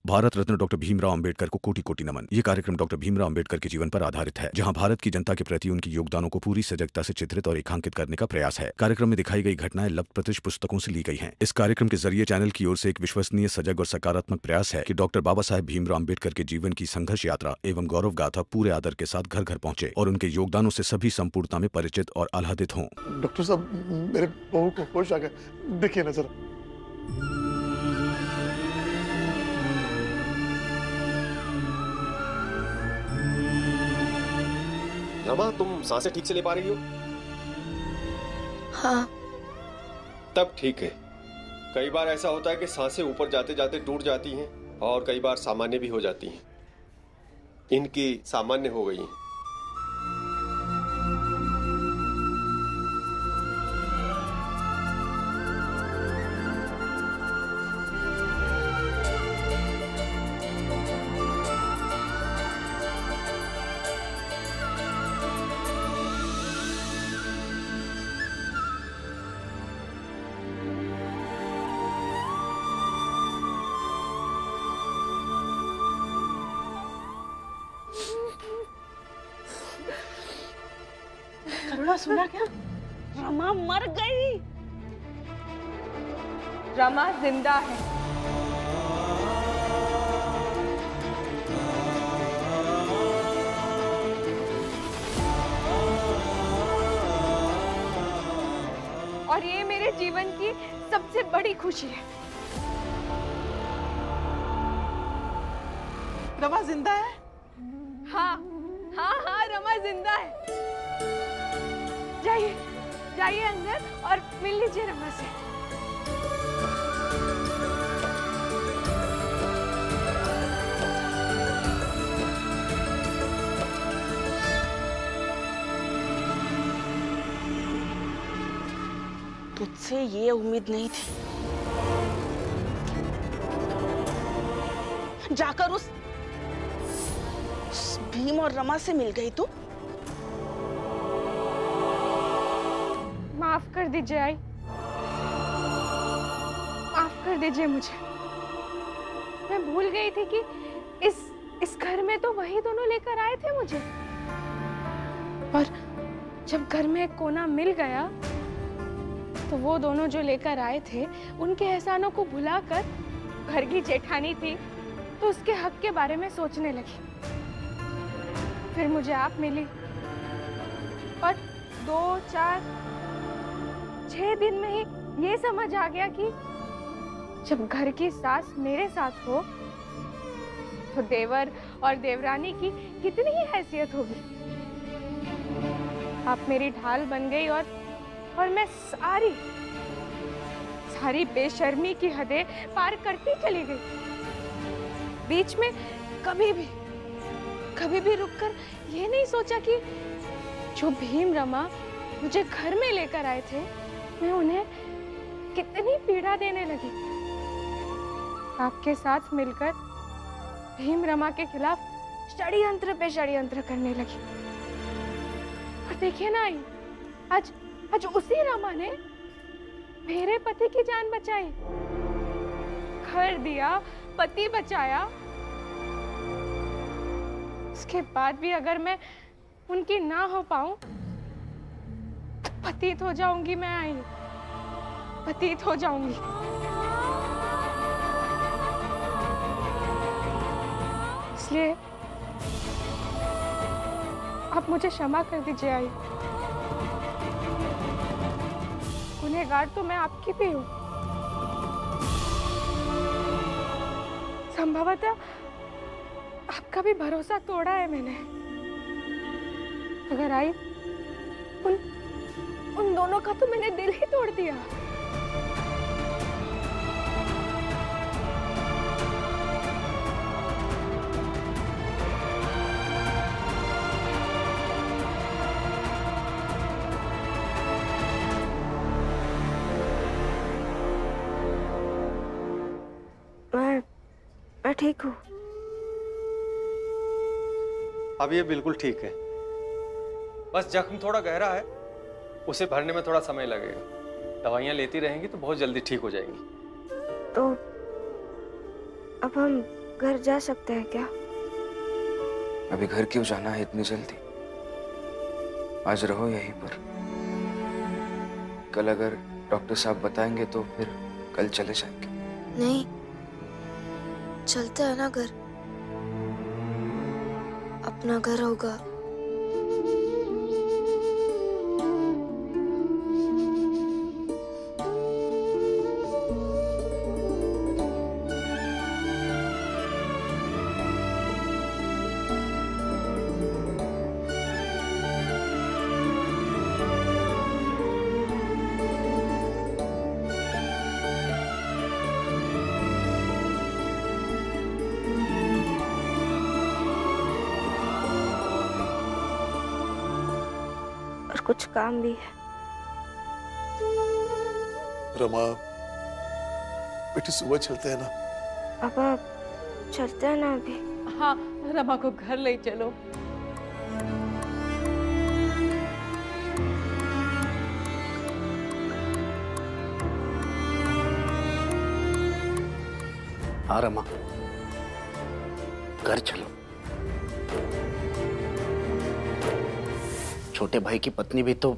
Bharat Ratna doctor Bhimrao Ambedkar को कोटि कोटि नमन। ये कार्यक्रम डॉक्टर भीमराव अंबेडकर के जीवन पर आधारित है, जहां भारत की जनता के प्रति उनके योगदानों को पूरी सजगता से चित्रित और रेखांकित करने का प्रयास है। कार्यक्रम में दिखाई गई घटनाएं लब्ध पुस्तकों से ली गई हैं। इस कार्यक्रम के जरिए चैनल की ओर से एक विश्वसनीय, सजग और सकारात्मक प्रयास है कि डॉक्टर बाबा साहेब भीमराव अंबेडकर के जीवन की संघर्ष यात्रा एवं गौरव गाथा पूरे आदर के साथ घर घर पहुंचे और उनके योगदानों से सभी संपूर्णता में परिचित और आह्लादित हों। डॉक्टर साहब, मेरे बहू को होश आ गया, देखिए ना जरा। रमा, तुम सांसें ठीक से ले पा रही हो? हाँ। तब ठीक है। कई बार ऐसा होता है कि सांसें ऊपर जाते जाते टूट जाती हैं और कई बार सामान्य भी हो जाती हैं। इनकी सामान्य हो गई हैं। करुणा, सुना क्या? रमा मर गई। रमा जिंदा है। और ये मेरे जीवन की सबसे बड़ी खुशी है। रमा जिंदा है? हाँ हाँ हाँ, रमा जिंदा है। जाइए जाइए अंदर और मिल लीजिए रमा से। तुझसे ये उम्मीद नहीं थी। जाकर उस भीम और रमा से मिल गई तू? माफ कर दीजिए आई, माफ कर दीजिए मुझे। मैं भूल गई थी कि इस घर में तो वही दोनों लेकर आए थे मुझे। और जब घर में एक कोना मिल गया तो वो दोनों जो लेकर आए थे उनके एहसानों को भुलाकर घर की जेठानी थी तो उसके हक के बारे में सोचने लगी। फिर मुझे आप मिली और 2, 4, 6 दिन में ही ये समझ आ गया कि जब घर की सास मेरे साथ हो तो देवर और देवरानी की कितनी ही हैसियत होगी। आप मेरी ढाल बन गई और मैं सारी बेशर्मी की हदें पार करती चली गई। बीच में कभी भी रुककर ये नहीं सोचा कि जो भीम रमा मुझे घर में लेकर आए थे मैं उन्हें कितनी पीड़ा देने लगी। आपके साथ मिलकर भीम रमा के खिलाफ षड्यंत्र पे षड्यंत्र करने लगी। और देखिए ना आई, आज उसी रमा ने मेरे पति की जान बचाई, घर दिया, पति बचाया। उसके बाद भी अगर मैं उनकी ना हो पाऊं तो पतित हो जाऊंगी। मैं आई पतित हो जाऊंगी। इसलिए आप मुझे क्षमा कर दीजिए आई। गुनहगार तो मैं आपकी भी हूँ। संभवतः आपका भी भरोसा तोड़ा है मैंने। अगर आई उन दोनों का तो मैंने दिल ही तोड़ दिया। मैं ठीक हूँ। अब ये बिल्कुल ठीक है। बस जख्म थोड़ा गहरा है, उसे भरने में थोड़ा समय लगेगा। दवाइयाँ लेती रहेंगी तो बहुत जल्दी ठीक हो जाएंगी। तो अब हम घर जा सकते हैं क्या? अभी घर क्यों जाना है इतनी जल्दी? आज रहो यहीं पर। कल अगर डॉक्टर साहब बताएंगे तो फिर कल चले जाएंगे। नहीं, चलते हैं ना घर। अपना घर होगा। कुछ काम भी है। रमा, बेटी सुबह चलते हैं ना? पापा चलते हैं ना अभी? हाँ, रमा को घर ले चलो। हाँ रमा, घर चलो। छोटे भाई की पत्नी भी तो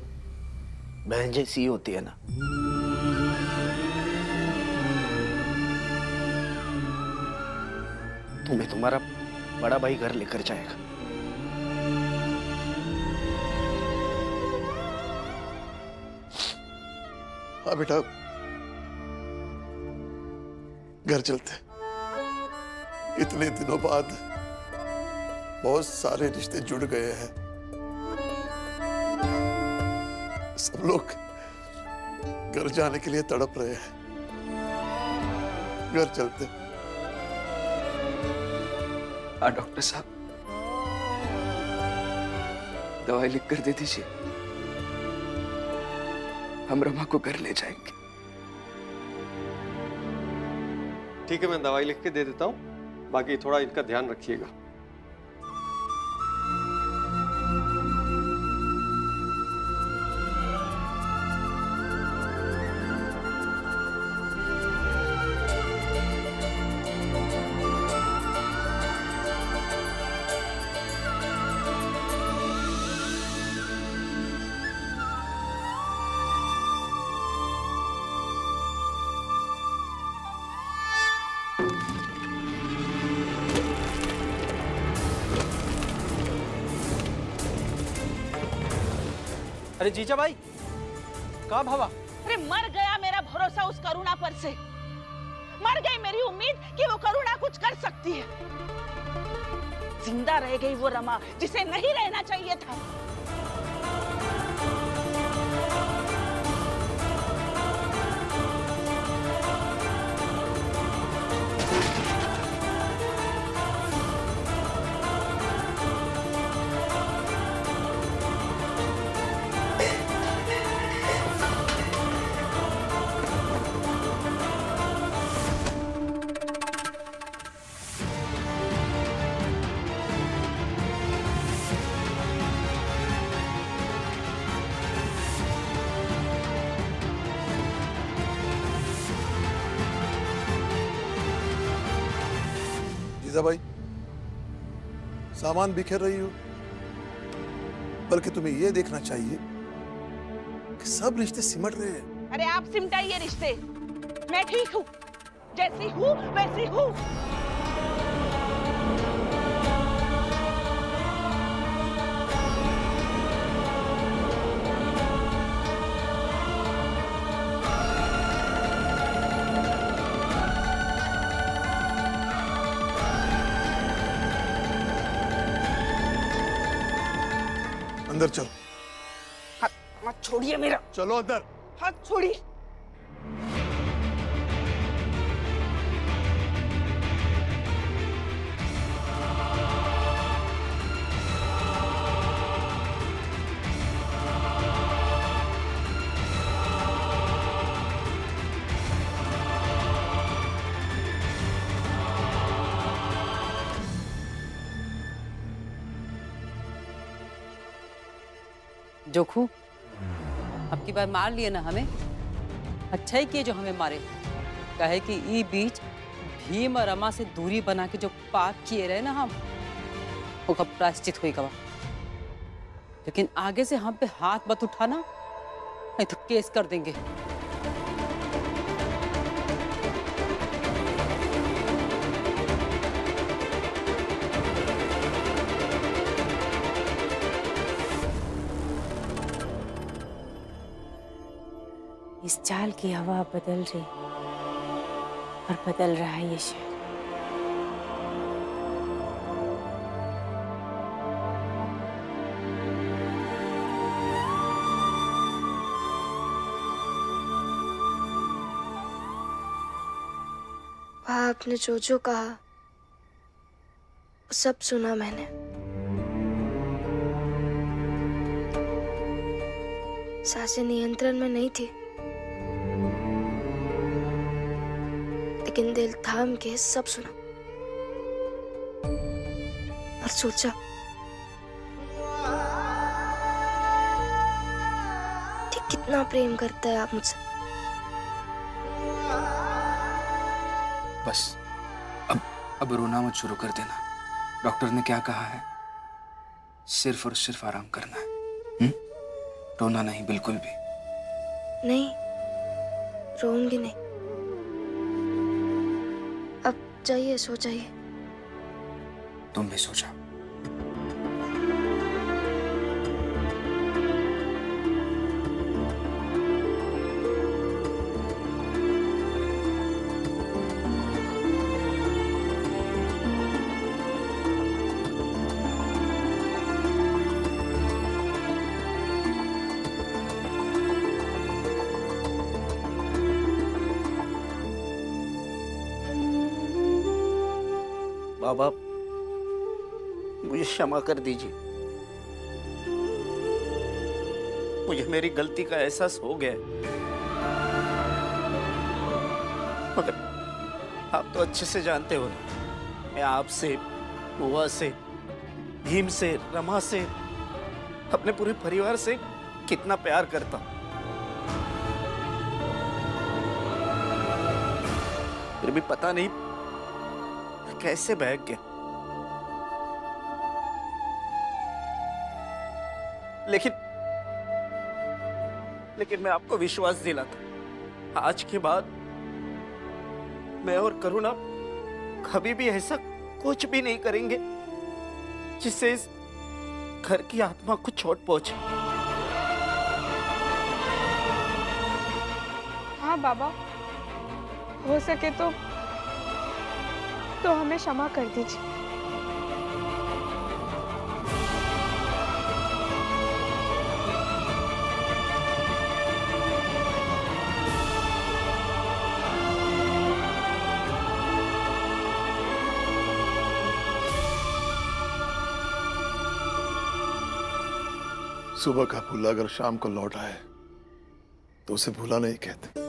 बहन जैसी ही होती है ना। तुम्हें तुम्हारा बड़ा भाई घर लेकर जाएगा। हाँ बेटा, घर चलते। इतने दिनों बाद बहुत सारे रिश्ते जुड़ गए हैं। सब लोग घर जाने के लिए तड़प रहे हैं। घर चलते। हाँ डॉक्टर साहब, दवाई लिख कर दे दीजिए। हम रमा को घर ले जाएंगे। ठीक है, मैं दवाई लिख के दे देता हूँ, बाकी थोड़ा इनका ध्यान रखिएगा। अरे जीजा भाई, कहाँ भावा? अरे मर गया मेरा भरोसा उस करुणा पर से। मर गई मेरी उम्मीद कि वो करुणा कुछ कर सकती है। जिंदा रह गई वो रमा जिसे नहीं रहना चाहिए था। भाई, सामान बिखेर रही हो, बल्कि तुम्हें यह देखना चाहिए कि सब रिश्ते सिमट रहे हैं। अरे आप सिमटाइए रिश्ते, मैं ठीक हूँ, जैसी हूँ वैसी हूँ। अंदर चलो। हाथ छोड़िए मेरा। चलो अंदर। हाथ छोड़िए। जोखू, अब की बार मार लिए ना हमें। अच्छा ही किए जो हमें मारे, कहे कि ई बीच भीम और रमा से दूरी बना के जो पाप किए रहे ना हम, वो कब प्रायश्चित हुई गवा। लेकिन आगे से हम पे हाथ मत उठाना, नहीं तो केस कर देंगे। इस चाल की हवा बदल रही और बदल रहा है ये शहर। वहाँ आपने जो जो कहा वो सब सुना मैंने। सांसें नियंत्रण में नहीं थी, लेकिन दिल थाम के सब सुना और सोचा कि कितना प्रेम करता है आप मुझसे। बस अब रोना मत शुरू कर देना। डॉक्टर ने क्या कहा है? सिर्फ और सिर्फ आराम करना है। रोना नहीं, बिल्कुल भी नहीं, रोऊंगी नहीं। अब जाइए, सो जाइए। तुम भी सो जाओ। बाबा, मुझे क्षमा कर दीजिए। मुझे मेरी गलती का एहसास हो गया, मगर आप तो अच्छे से जानते हो ना, मैं आपसे, बुआ से, भीम से, रमा से, अपने पूरे परिवार से कितना प्यार करता हूं। फिर भी पता नहीं कैसे बहक गया। लेकिन मैं आपको विश्वास दिलाता, आज के बाद मैं और करुणा कभी भी ऐसा कुछ भी नहीं करेंगे जिससे इस घर की आत्मा को चोट पहुंचे। हाँ बाबा, हो सके तो हमें क्षमा कर दीजिए। सुबह का भूला अगर शाम को लौट आए तो उसे भूला नहीं कहते।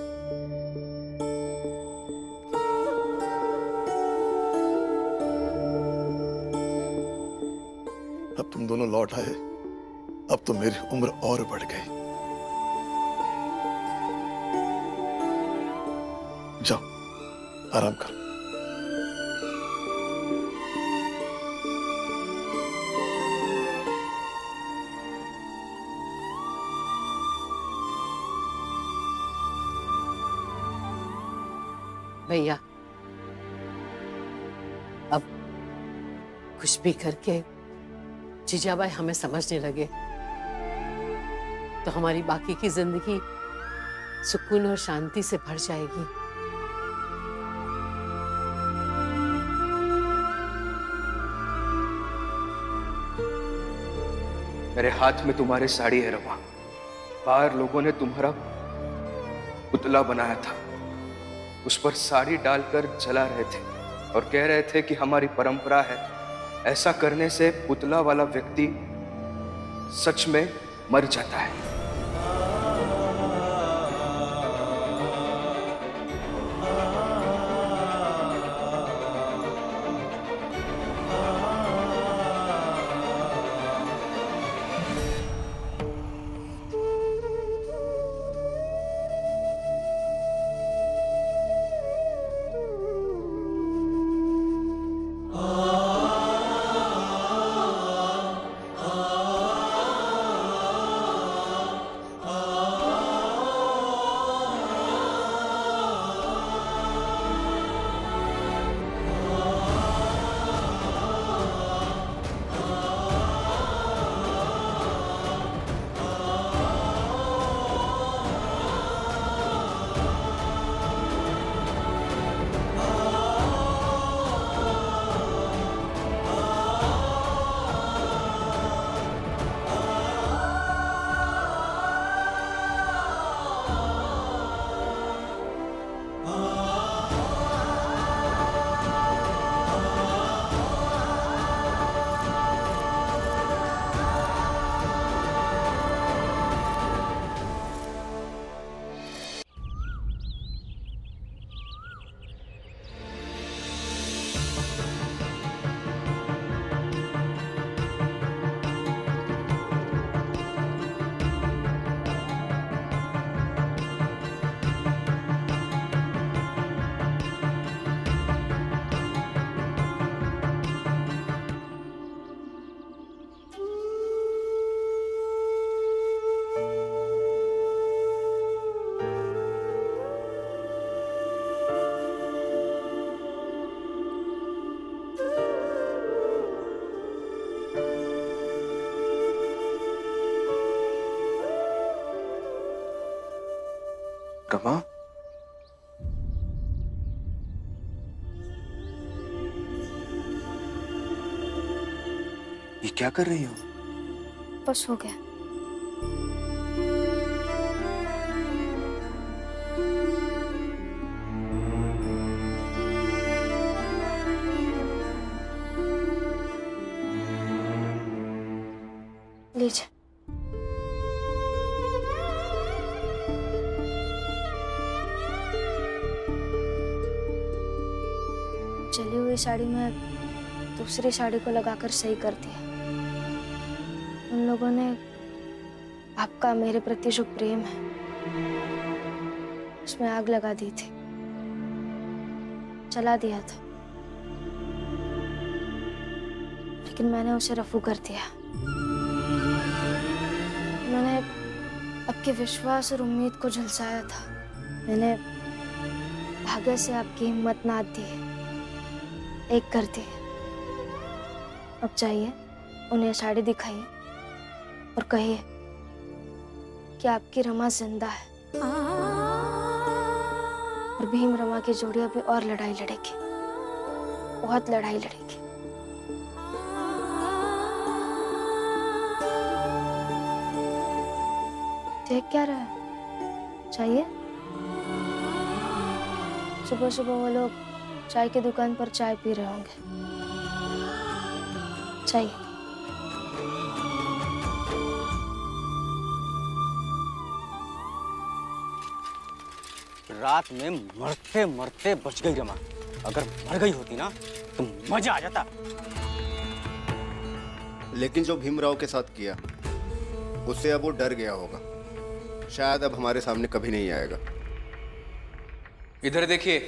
अब तुम दोनों लौट आए, अब तो मेरी उम्र और बढ़ गई। जाओ, आराम करो। भैया, अब कुछ भी करके जीजाबाई हमें समझने लगे तो हमारी बाकी की जिंदगी सुकून और शांति से भर जाएगी। मेरे हाथ में तुम्हारी साड़ी है रमा। बाहर लोगों ने तुम्हारा पुतला बनाया था, उस पर साड़ी डालकर जला रहे थे और कह रहे थे कि हमारी परंपरा है, ऐसा करने से पुतला वाला व्यक्ति सच में मर जाता है। रमा, ये क्या कर रही हो? बस हो गया। लीजिए। चली हुई साड़ी में दूसरी साड़ी को लगाकर सही कर दिया। उन लोगों ने आपका मेरे प्रति जो प्रेम है उसमें आग लगा दी थी, जला दिया था, लेकिन मैंने उसे रफू कर दिया। मैंने आपके विश्वास और उम्मीद को झुलसाया था। मैंने भाग्य से आपकी हिम्मत ना दी, एक कर दी। अब जाइए, उन्हें साड़ी दिखाइए और कहिए कि आपकी रमा जिंदा है और भीम रमा की जोड़ी अभी और लड़ाई लड़ेगी, बहुत लड़ाई लड़ेगी। देख क्या रहा है? चाहिए? सुबह सुबह वो लोग चाय की दुकान पर चाय पी रहे होंगे। चाहिए? रात में मरते मरते बच गई रमा। अगर मर गई होती ना तो मजा आ जाता। लेकिन जो भीमराव के साथ किया उससे अब वो डर गया होगा। शायद अब हमारे सामने कभी नहीं आएगा। इधर देखिए।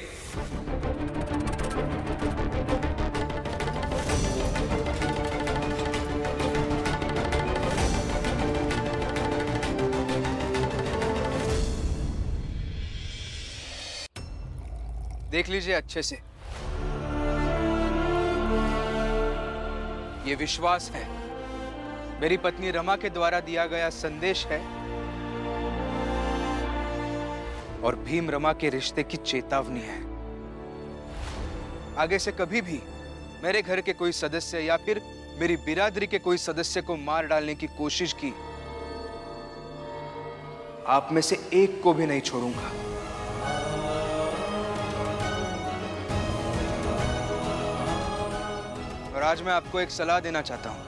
देख लीजिए अच्छे से। ये विश्वास है, मेरी पत्नी रमा के द्वारा दिया गया संदेश है और भीम रमा के रिश्ते की चेतावनी है। आगे से कभी भी मेरे घर के कोई सदस्य या फिर मेरी बिरादरी के कोई सदस्य को मार डालने की कोशिश की, आप में से एक को भी नहीं छोड़ूंगा। और आज मैं आपको एक सलाह देना चाहता हूं।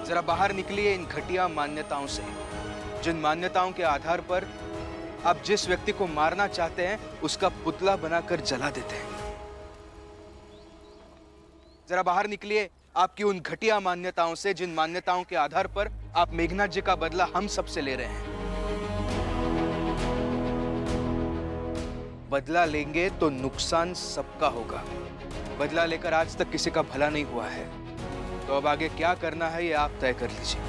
जरा बाहर निकलिए इन घटिया मान्यताओं से, जिन मान्यताओं के आधार पर आप जिस व्यक्ति को मारना चाहते हैं उसका पुतला बनाकर जला देते हैं। जरा बाहर निकलिए आपकी उन घटिया मान्यताओं से, जिन मान्यताओं के आधार पर आप मेघनाथ जी का बदला हम सबसे ले रहे हैं। बदला लेंगे तो नुकसान सबका होगा। बदला लेकर आज तक किसी का भला नहीं हुआ है, तो अब आगे क्या करना है ये आप तय कर लीजिए।